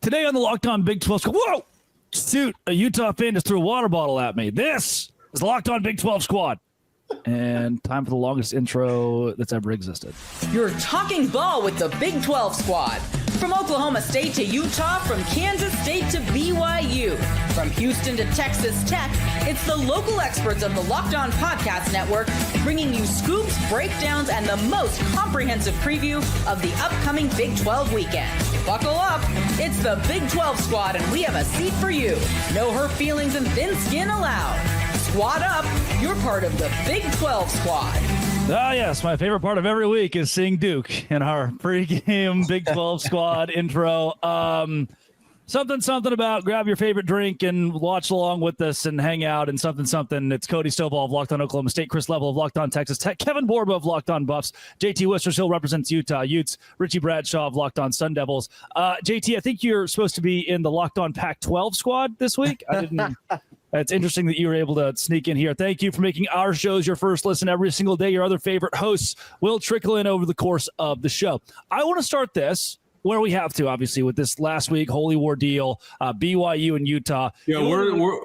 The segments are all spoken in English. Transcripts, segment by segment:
Today on the Locked On Big 12 Squad. Whoa! Shoot, a Utah fan just threw a water bottle at me. This is the Locked On Big 12 Squad. And time for the longest intro that's ever existed. You're talking ball with the Big 12 Squad. From Oklahoma State to Utah, from Kansas State to BYU, from Houston to Texas Tech, it's the local experts of the Locked On Podcast Network bringing you scoops, breakdowns, and the most comprehensive preview of the upcoming Big 12 weekend. Buckle up. It's the Big 12 Squad, and we have a seat for you. No hurt feelings and thin skin allowed. Squad up. You're part of the Big 12 Squad. Ah, yes. My favorite part of every week is seeing Duke in our pregame Big 12 Squad intro. Something about grab your favorite drink and watch along with us and hang out and something. It's Cody Stovall of Locked On Oklahoma State, Chris Level of Locked On Texas Tech, Kevin Borba of Locked On Buffs, JT Wistersill represents Utah Utes, Richie Bradshaw of Locked On Sun Devils. JT, I think you're supposed to be in the Locked On Pac-12 squad this week. I didn't. It's interesting that you were able to sneak in here. Thank you for making our shows your first listen every single day. Your other favorite hosts will trickle in over the course of the show. I want to start this where we have to, obviously, with this last week Holy War deal, BYU and Utah. Yeah,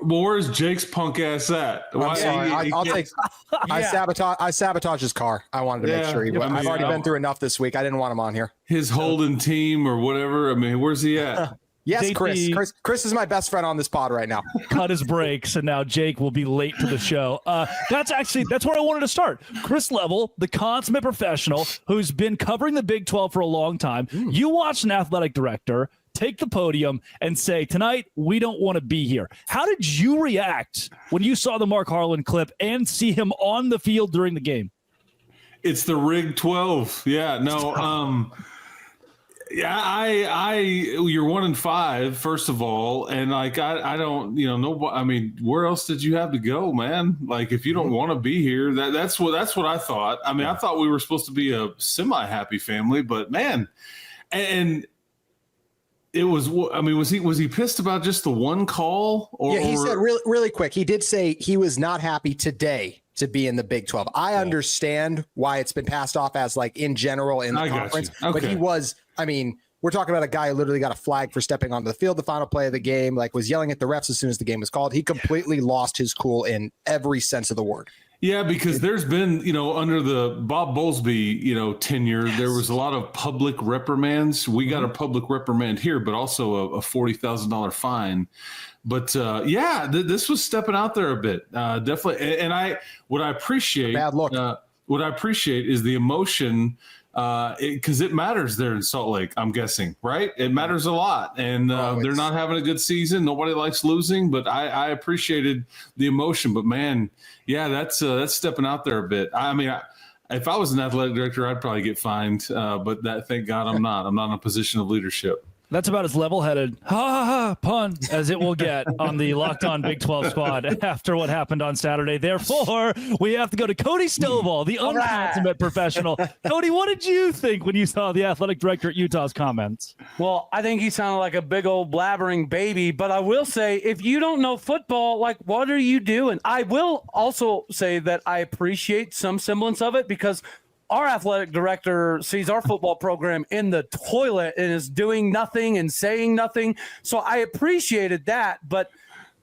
where's Jake's punk ass at? I'm sorry. I sabotaged his car. I wanted to make sure I've already been through enough this week. I didn't want him on here. His holding team or whatever. I mean, where's he at? Yes, JT, Chris is my best friend on this pod right now. Cut his brakes, and now Jake will be late to the show. That's where I wanted to start. Chris Level, the consummate professional who's been covering the Big 12 for a long time. You watched an athletic director take the podium and say, tonight, we don't want to be here. How did you react when you saw the Mark Harland clip and see him on the field during the game? It's the Rig 12. Yeah, no, yeah, you're 1-5, first of all, and like I don't, no, I mean, where else did you have to go, man? Like, if you don't want to be here, that's what I thought. I mean, I thought we were supposed to be a semi-happy family, but man, and it was. I mean, was he pissed about just the one call? Yeah, he said really quick. He did say he was not happy today to be in the Big 12. I understand why it's been passed off as like in general in the conference, but he was. I mean, we're talking about a guy who literally got a flag for stepping onto the field the final play of the game, like was yelling at the refs as soon as the game was called. He completely lost his cool in every sense of the word. Yeah, because there's been, under the Bob Bowlesby, tenure, there was a lot of public reprimands. We got a public reprimand here, but also a $40,000 fine. But this was stepping out there a bit, definitely. And what I appreciate, bad look. What I appreciate is the emotion. Because it matters there in Salt Lake, I'm guessing, right? It matters a lot, and they're not having a good season. Nobody likes losing, but I appreciated the emotion. But man, yeah, that's stepping out there a bit. I mean, if I was an athletic director, I'd probably get fined. But thank God I'm not. I'm not in a position of leadership. That's about as level-headed pun as it will get on the Locked On Big 12 Squad after what happened on Saturday. Therefore, we have to go to Cody Stovall, the unconsummate professional. Cody, what did you think when you saw the athletic director at Utah's comments? Well, I think he sounded like a big old blabbering baby, but I will say, if you don't know football, like, what are you doing? I will also say that I appreciate some semblance of it because our athletic director sees our football program in the toilet and is doing nothing and saying nothing. So I appreciated that. But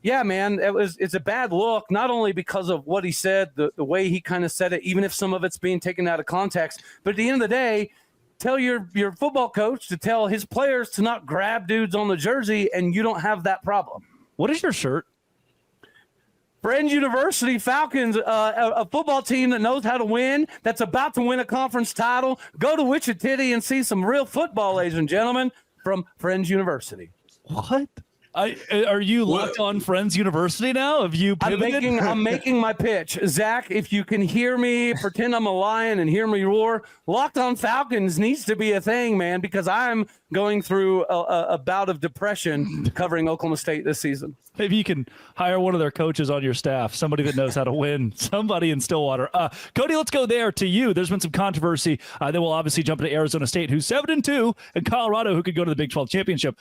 yeah, man, it's a bad look, not only because of what he said, the way he kind of said it, even if some of it's being taken out of context. But at the end of the day, tell your football coach to tell his players to not grab dudes on the jersey, and you don't have that problem. What is your shirt? Friends University Falcons, a football team that knows how to win, that's about to win a conference title. Go to Wichita and see some real football, ladies and gentlemen, from Friends University. What? Are you locked on Friends University now? Have you pivoted? I'm making my pitch. Zach, if you can hear me, pretend I'm a lion and hear me roar. Locked on Falcons needs to be a thing, man, because I'm going through a bout of depression covering Oklahoma State this season. Maybe you can hire one of their coaches on your staff, somebody that knows how to win, somebody in Stillwater. Cody, let's go there to you. There's been some controversy. Then we'll obviously jump into Arizona State, who's 7-2, and Colorado, who could go to the Big 12 championship.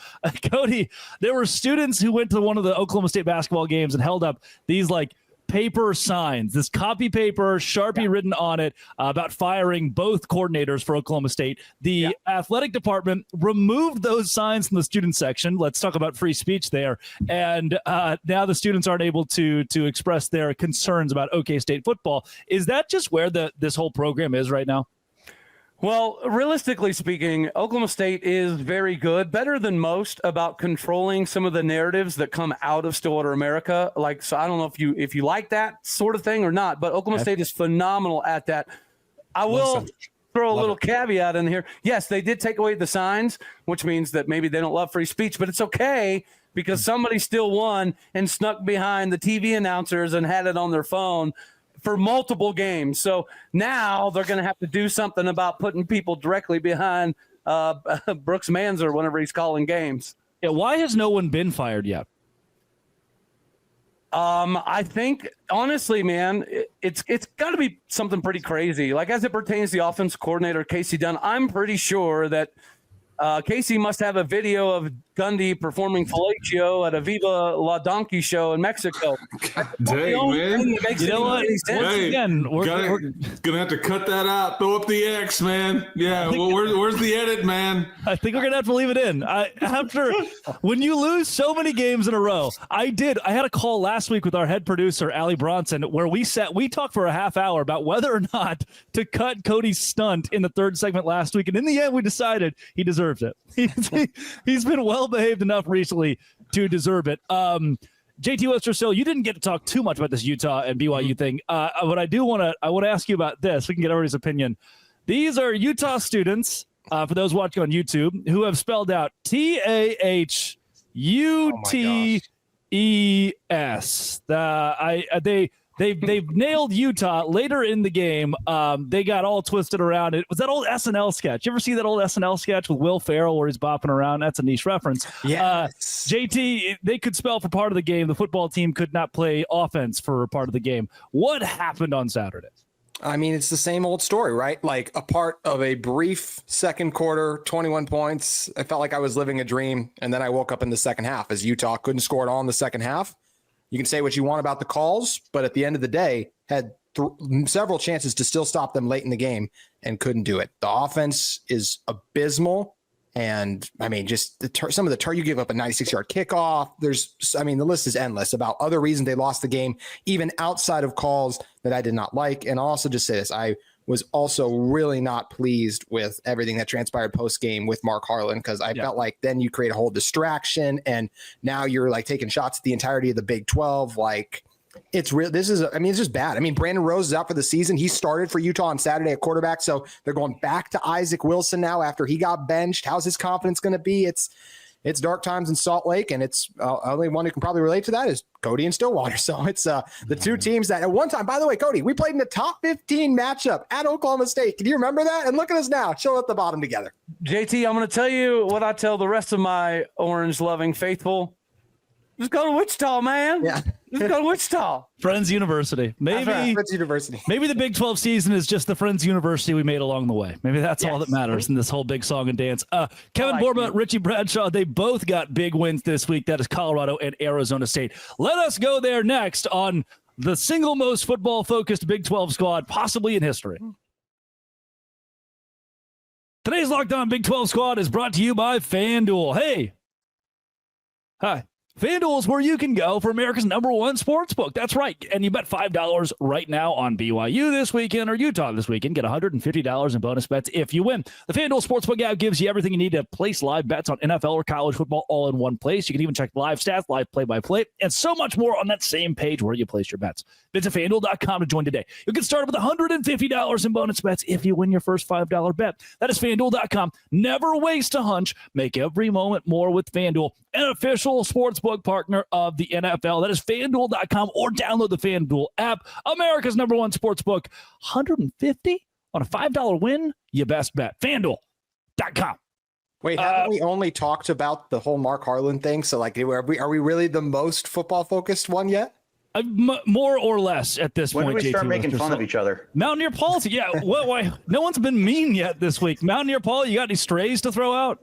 Cody, there were students who went to one of the Oklahoma State basketball games and held up these like paper signs, this copy paper, Sharpie written on it about firing both coordinators for Oklahoma State. The athletic department removed those signs from the student section. Let's talk about free speech there. And now the students aren't able to express their concerns about OK State football. Is that just where this whole program is right now? Well, realistically speaking, Oklahoma State is very good, better than most, about controlling some of the narratives that come out of Stillwater America. So I don't know if you like that sort of thing or not, but Oklahoma State is phenomenal at that. I will throw a little caveat in here. Yes, they did take away the signs, which means that maybe they don't love free speech, but it's okay because somebody still won and snuck behind the TV announcers and had it on their phone for multiple games. So now they're going to have to do something about putting people directly behind Brooks Manzer whenever he's calling games. Yeah, why has no one been fired yet? I think, honestly, man, it's got to be something pretty crazy. Like, as it pertains to the offense coordinator, Casey Dunn, I'm pretty sure that Casey must have a video of Gundy performing fellatio at a Viva La Donkey show in Mexico. Dang, man. You know what? Hey, again, we're going to have to cut that out. Throw up the X, man. Yeah, well, where's the edit, man? I think we're going to have to leave it in. When you lose so many games in a row, I had a call last week with our head producer, Allie Bronson, where we talked for a half hour about whether or not to cut Cody's stunt in the third segment last week. And in the end, we decided he deserves it. He's been well behaved enough recently to deserve it. JT Westersill, you didn't get to talk too much about this Utah and BYU thing. What I want to ask you about this. We can get everybody's opinion. These are Utah students, for those watching on YouTube, who have spelled out TAHUTES. They've nailed Utah later in the game. They got all twisted around it. Was that old SNL sketch? You ever see that old SNL sketch with Will Ferrell where he's bopping around? That's a niche reference. Yes. JT, they could spell for part of the game. The football team could not play offense for part of the game. What happened on Saturday? I mean, it's the same old story, right? Like, a part of a brief second quarter, 21 points. I felt like I was living a dream. And then I woke up in the second half as Utah couldn't score at all in the second half. You can say what you want about the calls, but at the end of the day, had several chances to still stop them late in the game and couldn't do it. The offense is abysmal. And I mean, just some of the you give up a 96-yard kickoff. The list is endless about other reasons they lost the game, even outside of calls that I did not like. And I'll also just say this. I was also really not pleased with everything that transpired post-game with Mark Harland, because I felt like then you create a whole distraction, and now you're like taking shots at the entirety of the Big 12. Like, it's real. It's just bad. I mean, Brandon Rose is out for the season. He started for Utah on Saturday at quarterback, so they're going back to Isaac Wilson now after he got benched. How's his confidence going to be? It's dark times in Salt Lake, and it's only one who can probably relate to that is Cody and Stillwater. So it's the two teams that at one time, by the way, Cody, we played in the top 15 matchup at Oklahoma State. Can you remember that? And look at us now, chilling at the bottom together. JT, I'm going to tell you what I tell the rest of my orange-loving faithful. Just go to Wichita, man. Yeah. Just go to Wichita. Friends University. Friends University. Maybe the Big 12 season is just the Friends University we made along the way. Maybe that's all that matters in this whole big song and dance. Kevin Borba, Richie Bradshaw, they both got big wins this week. That is Colorado and Arizona State. Let us go there next on the single most football-focused Big 12 squad possibly in history. Today's Locked On Big 12 Squad is brought to you by FanDuel. Hey. Hi. FanDuel is where you can go for America's #1 sportsbook. That's right. And you bet $5 right now on BYU this weekend or Utah this weekend. Get $150 in bonus bets if you win. The FanDuel Sportsbook app gives you everything you need to place live bets on NFL or college football all in one place. You can even check live stats, live play-by-play, and so much more on that same page where you place your bets. Visit FanDuel.com to join today. You'll get started with $150 in bonus bets if you win your first $5 bet. That is FanDuel.com. Never waste a hunch. Make every moment more with FanDuel, an official sportsbook partner of the NFL. That is FanDuel.com, or download the FanDuel app. America's #1 sportsbook. $150 on a $5 win? You best bet. FanDuel.com. Wait, haven't we only talked about the whole Mark Harland thing? So, like, are we really the most football-focused one yet? More or less at this point. When do we start making fun of each other? Mountaineer Paul's, yeah. Why? No one's been mean yet this week. Mountaineer Paul, you got any strays to throw out?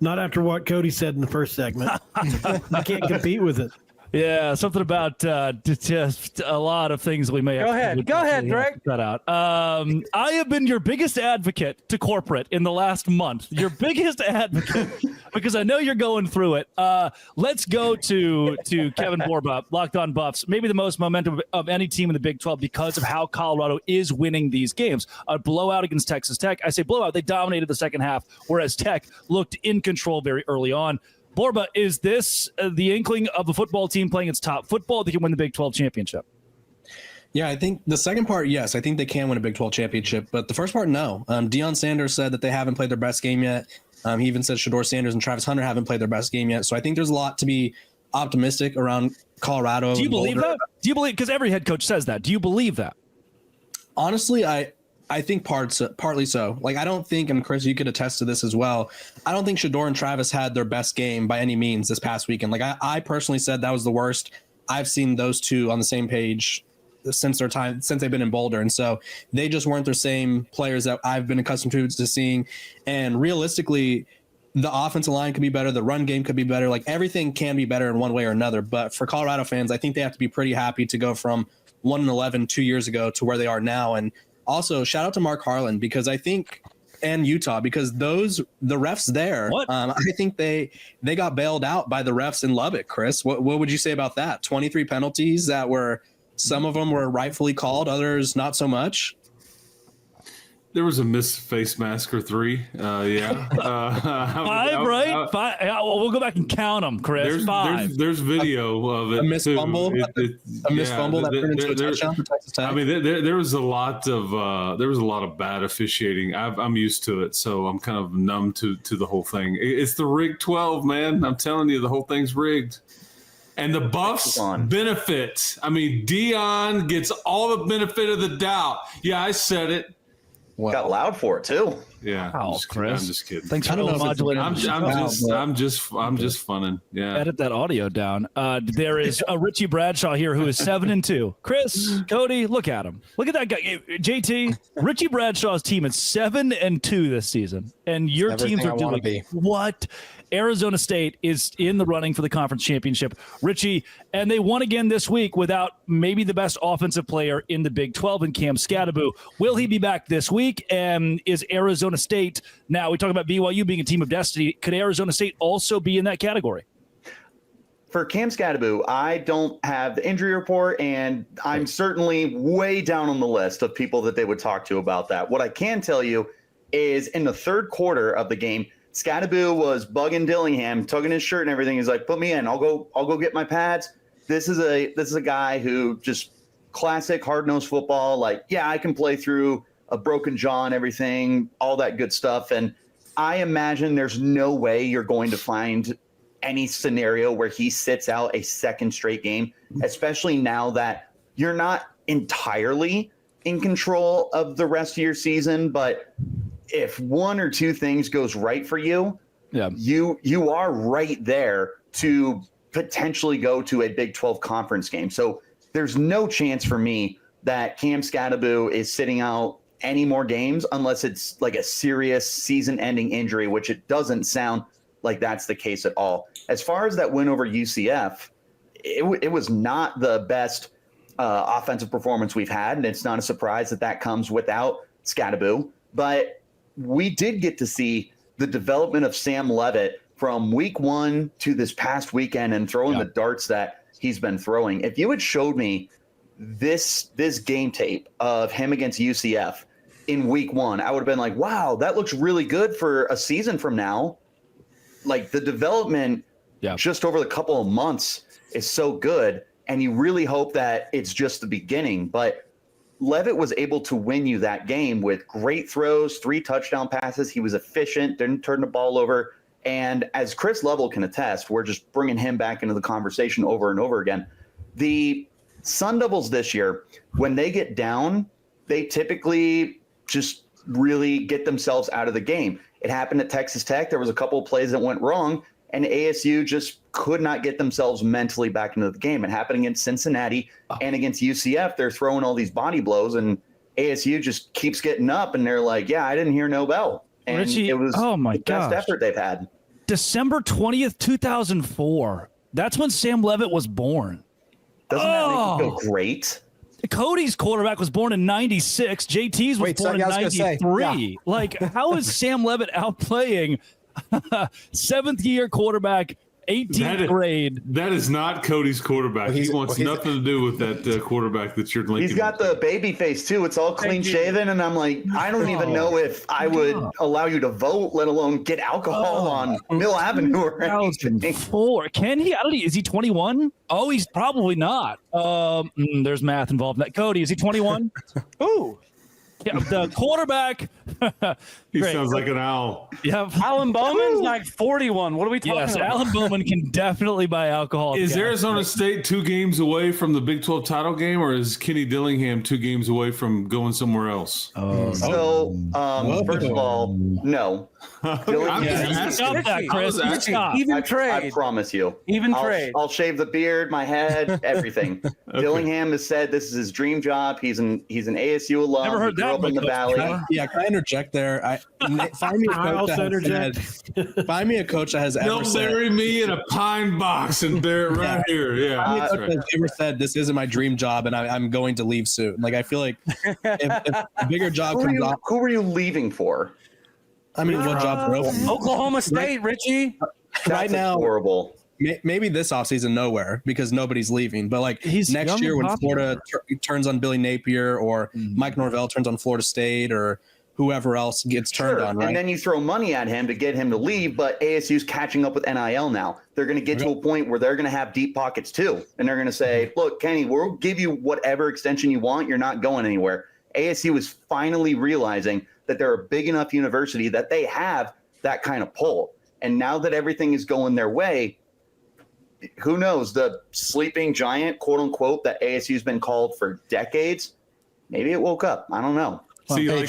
Not after what Cody said in the first segment. I can't compete with it. Yeah, something about just a lot of things we may have. Go ahead, Greg. Cut out. I have been your bigged advocate to corporate in the last month. Your biggest advocate, because I know you're going through it. Let's go to Kevin Borba, Locked On Buffs. Maybe the most momentum of any team in the Big 12 because of how Colorado is winning these games. A blowout against Texas Tech. I say blowout. They dominated the second half, whereas Tech looked in control very early on. Borba, is this the inkling of a football team playing its top football that can win the Big 12 championship? Yeah, I think the second part, yes, I think they can win a Big 12 championship. But the first part, no. Deion Sanders said that they haven't played their best game yet. He even said Shedeur Sanders and Travis Hunter haven't played their best game yet. So I think there's a lot to be optimistic around Colorado. Do you believe that? Do you believe, because every head coach says that. Do you believe that? Honestly, I think partly so. Like, I don't think, and Chris, you could attest to this as well, I don't think Shedeur and Travis had their best game by any means this past weekend. Like, I personally said that was the worst. I've seen those two on the same page since they've been in Boulder. And so they just weren't their same players that I've been accustomed to seeing. And realistically, the offensive line could be better. The run game could be better. Like, everything can be better in one way or another. But for Colorado fans, I think they have to be pretty happy to go from 1-11 2 years ago to where they are now. And also, shout out to Mark Harland, because I think, and Utah, because the refs there, I think they got bailed out by the refs in Lubbock. Chris, what would you say about that? 23 penalties that were, some of them were rightfully called, others not so much. There was a missed face mask or 3. Yeah. 5, right? 5. Well, we'll go back and count them, Chris. There's 5. There's video of it. A missed too. fumble. A missed fumble that turned into a touchdown for Texas Tech. I mean, there was a lot of bad officiating. I'm used to it, so I'm kind of numb to the whole thing. It's the rigged 12, man. I'm telling you, the whole thing's rigged. And the Buffs benefit. I mean, Deion gets all the benefit of the doubt. Yeah, I said it. Wow. Got loud for it too. Yeah, Chris. I'm just kidding. Thanks for modulating. I'm just funning. Yeah. Edit that audio down. There is a Richie Bradshaw here who is 7-2. Chris, Cody, look at him. Look at that guy. JT, Richie Bradshaw's team is 7-2 this season, and your teams are doing what? Arizona State is in the running for the conference championship. Richie, and they won again this week without maybe the best offensive player in the Big 12 in Cam Scadaboo. Will he be back this week? And is Arizona State, now we talk about BYU being a team of destiny, could Arizona State also be in that category? For Cam Scadaboo, I don't have the injury report, and I'm certainly way down on the list of people that they would talk to about that. What I can tell you is in the third quarter of the game, Scadaboo was bugging Dillingham, tugging his shirt and everything. He's like, "Put me in. I'll go get my pads." This is a guy who just classic hard-nosed football. Like, yeah, I can play through a broken jaw and everything, all that good stuff. And I imagine there's no way you're going to find any scenario where he sits out a second straight game, especially now that you're not entirely in control of the rest of your season, but if one or two things goes right for you, you are right there to potentially go to a Big 12 conference game. So there's no chance for me that Cam Scadaboo is sitting out any more games unless it's like a serious season-ending injury, which it doesn't sound like that's the case at all. As far as that win over UCF, it was not the best offensive performance we've had, and it's not a surprise that comes without Scadaboo. But we did get to see the development of Sam Leavitt from week 1 to this past weekend and throwing the darts that he's been throwing. If you had showed me this game tape of him against UCF in week 1, I would have been like, wow, that looks really good for a season from now. Like, the development just over the couple of months is so good, and you really hope that it's just the beginning. But Leavitt was able to win you that game with great throws, 3 touchdown passes. He was efficient, didn't turn the ball over. And as Chris Level can attest, we're just bringing him back into the conversation over and over again. The Sun Devils this year, when they get down, they typically just really get themselves out of the game. It happened at Texas Tech. There was a couple of plays that went wrong, and ASU just could not get themselves mentally back into the game. It happened against Cincinnati and against UCF. They're throwing all these body blows, and ASU just keeps getting up, and they're like, yeah, I didn't hear no bell. And Richie, it was the best effort they've had. December 20th, 2004. That's when Sam Levitt was born. Doesn't that make you feel great? Cody's quarterback was born in 96. JT's was born in 93. Like, how is Sam Levitt outplaying seventh-year quarterback, 18th grade? That is not Cody's quarterback. He wants nothing to do with that quarterback that you're linking. He's got the baby face, too. It's all clean-shaven, and I'm like, I don't even know if I would allow you to vote, let alone get alcohol on Mill Avenue or anything. 2004. Can he? I don't know. Is he 21? Oh, he's probably not. There's math involved in that. Cody, is he 21? Ooh. Yeah, the quarterback. He sounds like an owl. Yeah, Alan Bowman's like 41. What are we talking about? Alan Bowman can definitely buy alcohol. Is Arizona State 2 games away from the Big 12 title game, or is Kenny Dillingham 2 games away from going somewhere else? First of all, no. Even trade. I promise you. Trade. I'll shave the beard, my head, everything. Dillingham has said this is his dream job. He's an ASU alum. Never heard that. Up in the valley. Yeah, can I interject there? Find me a coach that has ever They'll bury me in a pine box and bear it right here. Yeah, find me a coach that has ever said this isn't my dream job and I'm going to leave soon. Like, I feel like if a bigger job comes up, who were you leaving for? I mean, what jobs are open? Oklahoma State, Richie. Right now, horrible. Maybe this offseason nowhere because nobody's leaving. But like next year when Florida turns on Billy Napier or Mike Norvell turns on Florida State or whoever else gets turned on, right? And then you throw money at him to get him to leave, but ASU's catching up with NIL now. They're going to get to a point where they're going to have deep pockets too. And they're going to say, look, Kenny, we'll give you whatever extension you want. You're not going anywhere. ASU is finally realizing that they're a big enough university that they have that kind of pull. And now that everything is going their way, who knows, the sleeping giant, quote unquote, that ASU's been called for decades, maybe it woke up. I don't know. So you like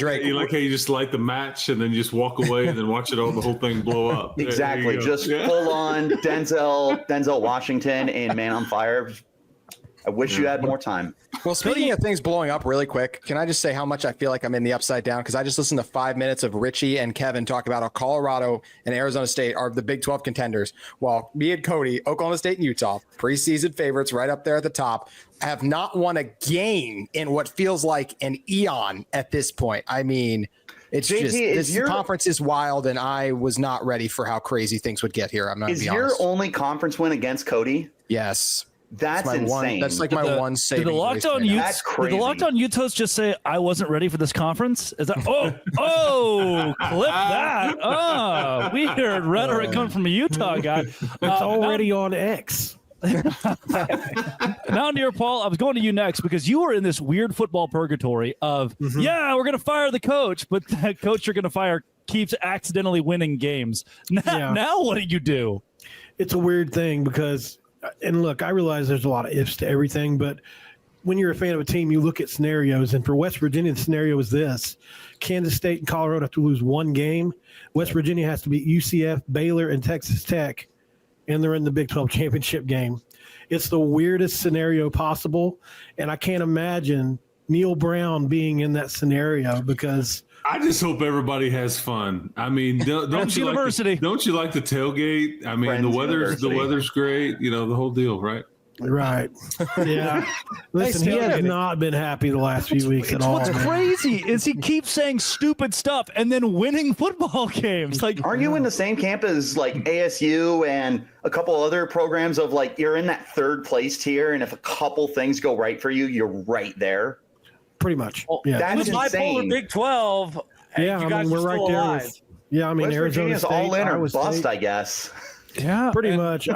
how you just light the match and then you just walk away and then watch the whole thing blow up. Exactly. Just full on Denzel Washington in Man on Fire. I wish you had more time. Well, speaking of things blowing up really quick, can I just say how much I feel like I'm in the upside down? Because I just listened to 5 minutes of Richie and Kevin talk about how Colorado and Arizona State are the Big 12 contenders, while me and Cody, Oklahoma State and Utah, preseason favorites right up there at the top, have not won a game in what feels like an eon at this point. I mean, it's JT, this conference is wild, and I was not ready for how crazy things would get here. I'm not. Is your only conference win against Cody? Yes. That's insane. That's like my one saving. Did the Lockdown Utahs just say I wasn't ready for this conference? Is that clip that? Oh, weird rhetoric coming from a Utah guy. It's already on X. Now, near Paul, I was going to you next because you were in this weird football purgatory of we're going to fire the coach, but the coach you're going to fire keeps accidentally winning games. Now what do you do? It's a weird thing because. And look, I realize there's a lot of ifs to everything, but when you're a fan of a team, you look at scenarios. And for West Virginia, the scenario is this. Kansas State and Colorado have to lose one game. West Virginia has to beat UCF, Baylor, and Texas Tech, and they're in the Big 12 championship game. It's the weirdest scenario possible, and I can't imagine Neil Brown being in that scenario because – I just hope everybody has fun. I mean, don't you like the tailgate? I mean, the weather's great. You know, the whole deal, right? Right. Yeah. Listen, he has not been happy the last few weeks at all. What's crazy is he keeps saying stupid stuff and then winning football games. Like, aren't you in the same camp as like ASU and a couple other programs of like you're in that third place tier, and if a couple things go right for you, you're right there? Pretty much. Yeah. That's insane. Big 12. Yeah, I mean, we're right there. I mean, West Arizona Virginia's State, all in or Iowa bust, State. I guess. Yeah, pretty much.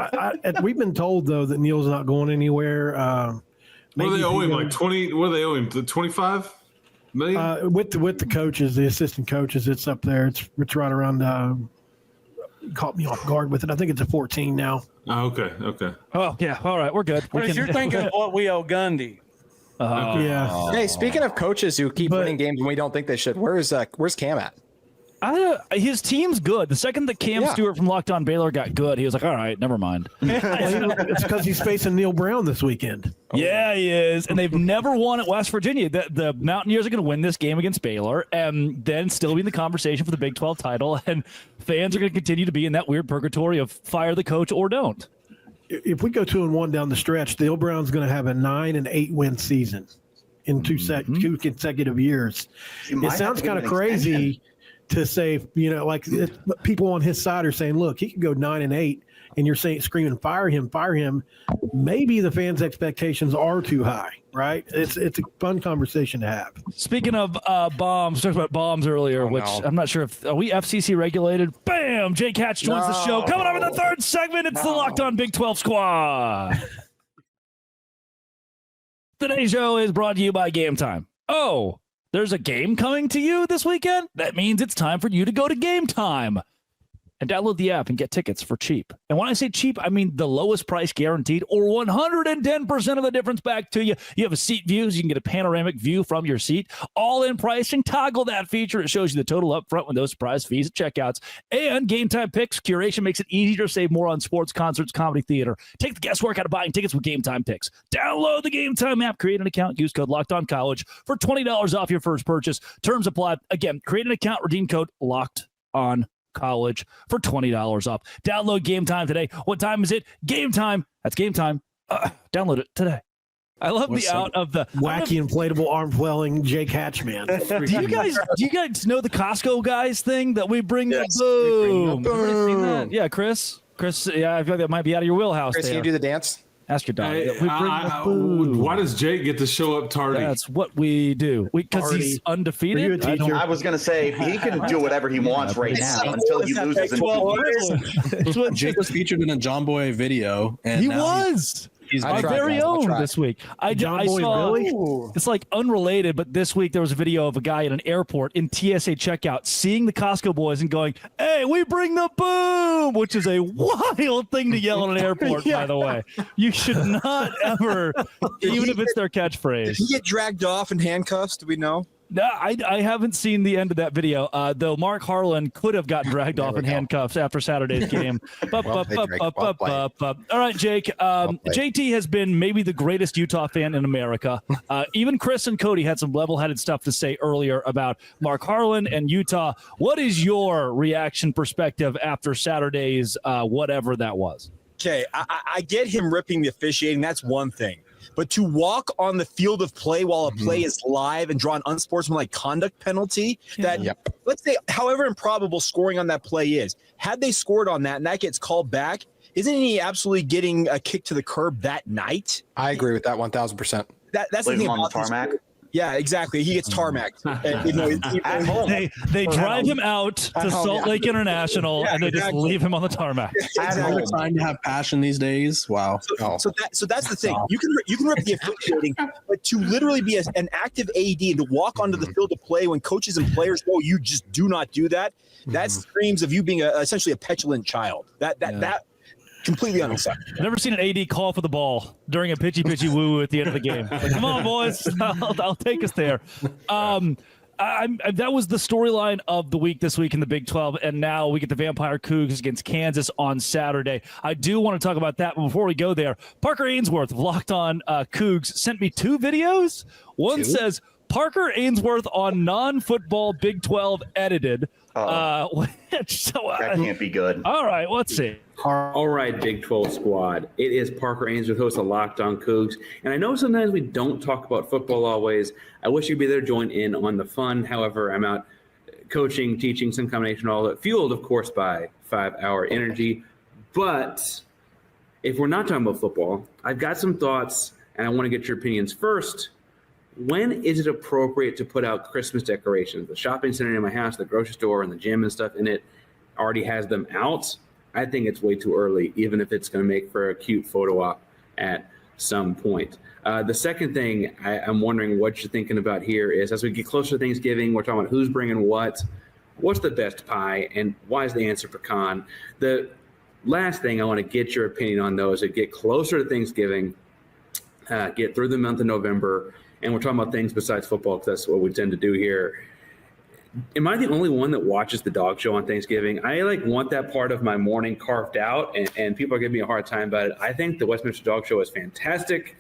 We've been told though that Neil's not going anywhere. What do they owe him? Like 20? What do they owe him? 25 million? With the coaches, the assistant coaches, it's up there. It's right around. Caught me off guard with it. I think it's a 14 now. Oh, okay. Oh yeah. All right, we're good. You're thinking of what we owe Gundy. Yeah. Hey, speaking of coaches who keep winning games when we don't think they should, where's Cam at? His team's good. The second that Cam Stewart from Locked On Baylor got good, he was like, all right, never mind. It's because he's facing Neil Brown this weekend. Yeah, he is. And they've never won at West Virginia. The Mountaineers are going to win this game against Baylor and then still be in the conversation for the Big 12 title. And fans are going to continue to be in that weird purgatory of fire the coach or don't. if we go 2-1 down the stretch, the old Browns going to have a 9 and 8 win season in two consecutive years. It sounds kind of crazy to say, like people on his side are saying, look, he could go 9 and 8, and you're saying, screaming, fire him. Maybe the fans' expectations are too high, right? It's a fun conversation to have. Speaking of bombs, talked about bombs earlier, I'm not sure if are we FCC regulated. Bam! Jake Hatch joins the show. Coming up in the third segment, it's the Locked On Big 12 Squad. Today's show is brought to you by Game Time. Oh, there's a game coming to you this weekend? That means it's time for you to go to Game Time and download the app and get tickets for cheap. And when I say cheap, I mean the lowest price guaranteed, or 110% of the difference back to you. You have a seat view, so you can get a panoramic view from your seat. All-in pricing, toggle that feature. It shows you the total up front with no surprise fees at checkouts. And Game Time Picks curation makes it easier to save more on sports, concerts, comedy, theater. Take the guesswork out of buying tickets with Game Time Picks. Download the Game Time app, create an account, use code LOCKEDONCollege for $20 off your first purchase. Terms apply. Again, create an account, redeem code LOCKEDONCollege for $20 off. Download Game Time today. What time is it? Game Time. That's Game Time. Download it today. I love the out of the wacky inflatable arm flailing Jake Hatch, man. Do you guys know the Costco guys thing that we bring? Yes, Boom. we bring Seen that? Yeah, Chris. Yeah, I feel like that might be out of your wheelhouse. Chris, there. can you do the dance? Ask your dog. Why does Jake get to show up tardy? That's what we do. Because he's undefeated. I was going to say, he can do whatever he wants right now until he loses in 2 years. Jake was featured in a John Boy video. And he was. He's my very own this week. I saw, it's like unrelated, but this week there was a video of a guy at an airport in TSA checkout seeing the Costco boys and going, "Hey, we bring the boom," which is a wild thing to yell at an airport, by the way. You should not ever, even if it's their catchphrase. Did he get dragged off in handcuffs? Do we know? No, I haven't seen the end of that video, though Mark Harland could have gotten dragged off in handcuffs after Saturday's game. All right, Jake. JT has been maybe the greatest Utah fan in America. Even Chris and Cody had some level-headed stuff to say earlier about Mark Harland and Utah. What is your reaction perspective after Saturday's whatever that was? Okay, I get him ripping the officiating. That's one thing. But to walk on the field of play while a play is live and draw an unsportsmanlike conduct penalty that, let's say, however improbable scoring on that play is, had they scored on that and that gets called back, isn't he absolutely getting a kick to the curb that night? I agree with that 1,000%. That's the thing on the about tarmac. Yeah, exactly. He gets tarmacked. At home. They drive him out to Salt Lake International and they just leave him on the tarmac. Exactly. Time to have passion these days. Wow. So that's the thing. You can rip the officiating, but to literally be an active AD and to walk onto the field to play when coaches and players know you just do not do that. That screams of you being essentially a petulant child. That completely unacceptable. I've never seen an AD call for the ball during a pitchy woo at the end of the game. Like, come on, boys, I'll take us there. That was the storyline of the week this week in the Big 12, and now we get the Vampire Cougs against Kansas on Saturday. I do want to talk about that, but before we go there, Parker Ainsworth of Locked On Cougs sent me 2 videos. One says Parker Ainsworth on non-football Big 12 edited. That can't be good. All right, let's see. All right, Big 12 squad. It is Parker Ainsworth, host of Locked On Cougs. And I know sometimes we don't talk about football always. I wish you'd be there to join in on the fun. However, I'm out coaching, teaching, some combination of all that, fueled, of course, by 5-hour energy. But if we're not talking about football, I've got some thoughts, and I want to get your opinions first. When is it appropriate to put out Christmas decorations? The shopping center in my house, the grocery store, and the gym and stuff in it already has them out. I think it's way too early, even if it's going to make for a cute photo op at some point. The second thing I'm wondering what you're thinking about here is, as we get closer to Thanksgiving, we're talking about who's bringing what, what's the best pie, and why is the answer pecan? The last thing I want to get your opinion on, though, is to get closer to Thanksgiving, get through the month of November, and we're talking about things besides football because that's what we tend to do here. Am I the only one that watches the dog show on Thanksgiving? I want that part of my morning carved out, and people are giving me a hard time about it. I think the Westminster Dog Show is fantastic.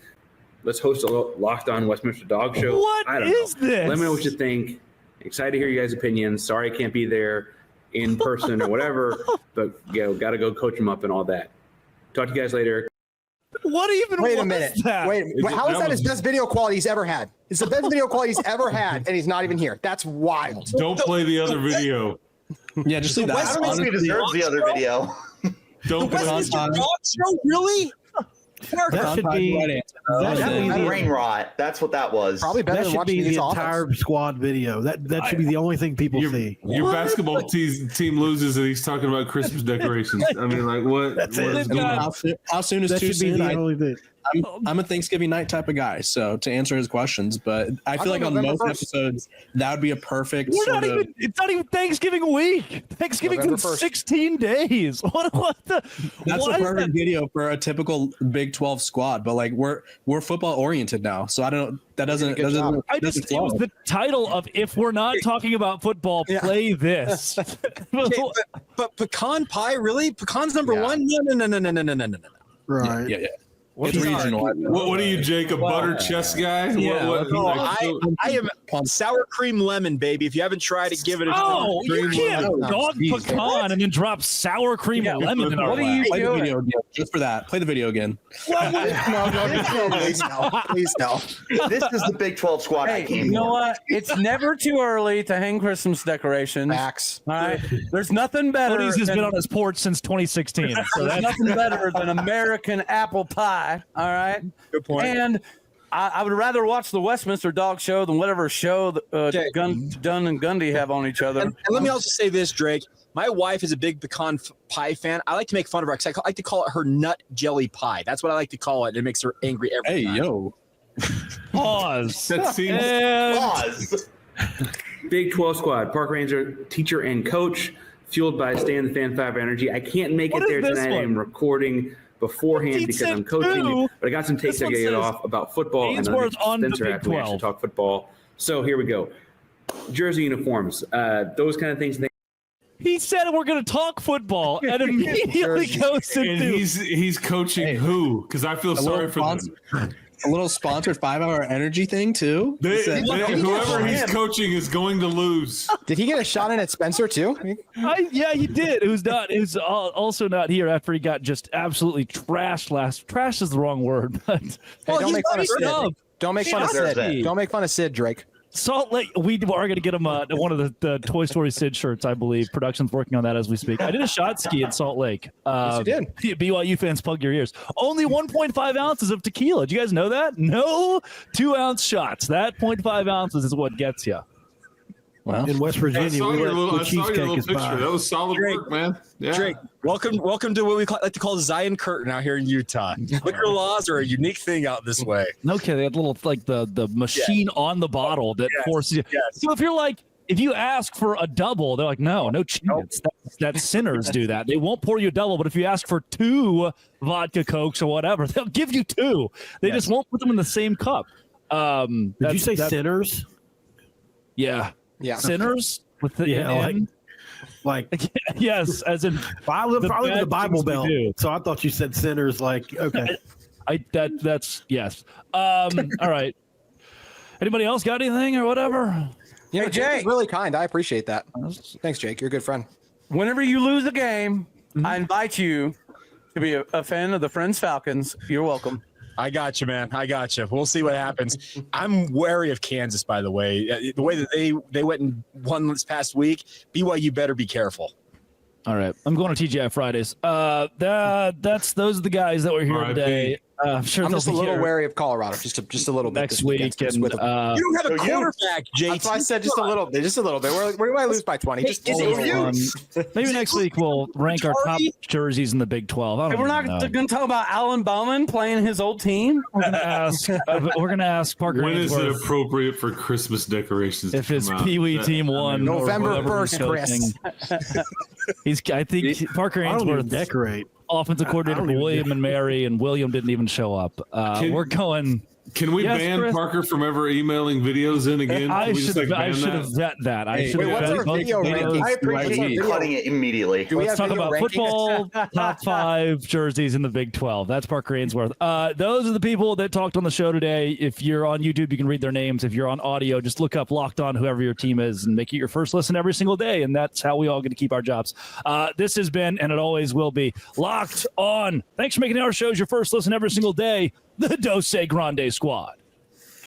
Let's host a Locked On Westminster Dog Show. What is this? Let me know what you think. Excited to hear you guys' opinions. Sorry I can't be there in person or whatever, but got to go coach them up and all that. Talk to you guys later. What even? Wait a was minute. that? Wait. How is that his best video quality he's ever had? It's the best video quality he's ever had, and he's not even here. That's wild. Don't play the other video. Yeah, just leave that. I don't think he deserves the other video. Don't put it on time. Really? That should be Brain rot. That's what that was. Probably better that than should watching be his the offense. entire squad video. That should be the only thing people see. Your basketball team loses and he's talking about Christmas decorations. I mean, like what? That's what it. is going on? How soon is That too should be soon? the only thing. I'm a Thanksgiving night type of guy, so to answer his questions, but I feel like on November most 1st. episodes that would be a perfect. We're sort not of, even. It's not even Thanksgiving week. Thanksgiving's in November 1st. 16 days. What the? That's why a is perfect that- video for a typical Big 12 squad, but like we're football oriented now, so I don't. That doesn't. Good job. I just, it was the title of "If We're Not Talking About Football, Play This." Okay, but pecan pie, really? Pecan's number one? No. Right. Yeah. It's regional. What are you, Jake? A butter chest guy? Yeah, No, I am sour cream lemon, baby. If you haven't tried it, give it a try. Oh, you can't dog Jesus. pecan and then drop sour cream and lemon in our What are you lap. Play the doing? video again, just for that. Play the video again. Please no. Please no. This is the Big 12 squad I Hey, came you know for. what? It's never too early to hang Christmas decorations. Max. All right. There's nothing better. Cody's has than- been on his porch since 2016. So There's that's nothing better than American apple pie. All right. Good point. And I would rather watch the Westminster Dog Show than whatever show Okay. Dunn and Gundy have on each other. And let me also say this, Drake. My wife is a big pecan pie fan. I like to make fun of her because I like to call it her nut jelly pie. That's what I like to call it. It makes her angry every Hey, time. yo. pause. That seems. And Pause. Big 12 squad, Park Ranger, teacher and coach, fueled by Stay in the Fan 5 energy. I can't make What it is there this tonight. one? I'm recording beforehand He because said I'm coaching, two. but I got some takes This I one gotta get says off about football. And Ainsworth on the Spencer Big after we actually 12. talk football. So here we go. Jersey uniforms, those kind of things. he said we're going to talk football and immediately goes And into he's coaching who? Because I feel sorry for them. A little sponsored 5-hour energy thing too. Whoever he's coaching is going to lose. Did he get a shot in at Spencer too? yeah, he did. Who's also not here after he got just absolutely trashed last. Trash is the wrong word, but Hey, don't make fun of Sid. Don't make fun of deserves Sid. it. Don't make fun of Sid, Drake. Salt Lake. We are going to get him one of the Toy Story Sid shirts, I believe. Production's working on that as we speak. I did a shot ski in Salt Lake. Yes, you did. BYU fans, plug your ears. Only 1.5 ounces of tequila. Do you guys know that? No 2-ounce shots. That 0.5 ounces is what gets you. Well, In West I Virginia, saw we your let little, the I saw your cheesecake little is picture. by. That was solid Drake, work, man. Yeah. Drake, welcome to what we like to call the Zion Curtain out here in Utah. Liquor laws are a unique thing out this way. Okay, they had little like the machine on the bottle that forces you. yes. So if you ask for a double, they're like, no chance. That sinners do that. They won't pour you a double, but if you ask for 2 vodka cokes or whatever, they'll give you 2. They just won't put them in the same cup. Did you say sinners? Yeah. Yeah. Sinners with the Yeah, N? Like Yes, as in I live probably with the bad Bible things we Belt, do. so I thought you said sinners. Like okay, that's yes. All right. Anybody else got anything or whatever? You know, Hey, Jake Jake. is really kind. I appreciate that. Thanks, Jake. You're a good friend. Whenever you lose a game, I invite you to be a fan of the Friends Falcons. You're welcome. I got you, man. I got you. We'll see what happens. I'm wary of Kansas, by the way. The way that they went and won this past week, BYU better be careful. All right. I'm going to TGI Fridays. Those are the guys that were here R.I.P. today. I'm sure I'm they'll just a be little here wary of Colorado, just a little bit next this week. weekend, just And with them. You don't have a So you- quarterback, JT. That's why I said just a little bit. Where do I lose by 20? Just a Is it little you? bit. maybe next week we'll rank our top jerseys in the Big 12. I Hey, don't we're not know. going to talk about Alan Bowman playing his old team. We're gonna ask Parker When is it Ainsworth appropriate for Christmas decorations? if to his come out? Pee Wee That- team won. or November whatever he's 1st, Chris. coaching. I think Parker I don't even Ainsworth, decorate. offensive coordinator I for don't even William and Mary, and William didn't even show up. We're going Can we ban Chris? Parker from ever emailing videos in again? I Can we just, should ban have vet that. I should wait, have what's vet our both video videos. ranking? I appreciate you cutting it immediately. Do we Let's have talk video about rankings? football top 5 jerseys in the Big 12. That's Parker Ainsworth. Those are the people that talked on the show today. If you're on YouTube, you can read their names. If you're on audio, just look up Locked On, whoever your team is, and make it your first listen every single day. And that's how we all get to keep our jobs. This has been, and it always will be, Locked On. Thanks for making our shows your first listen every single day. The Dose Grande Squad.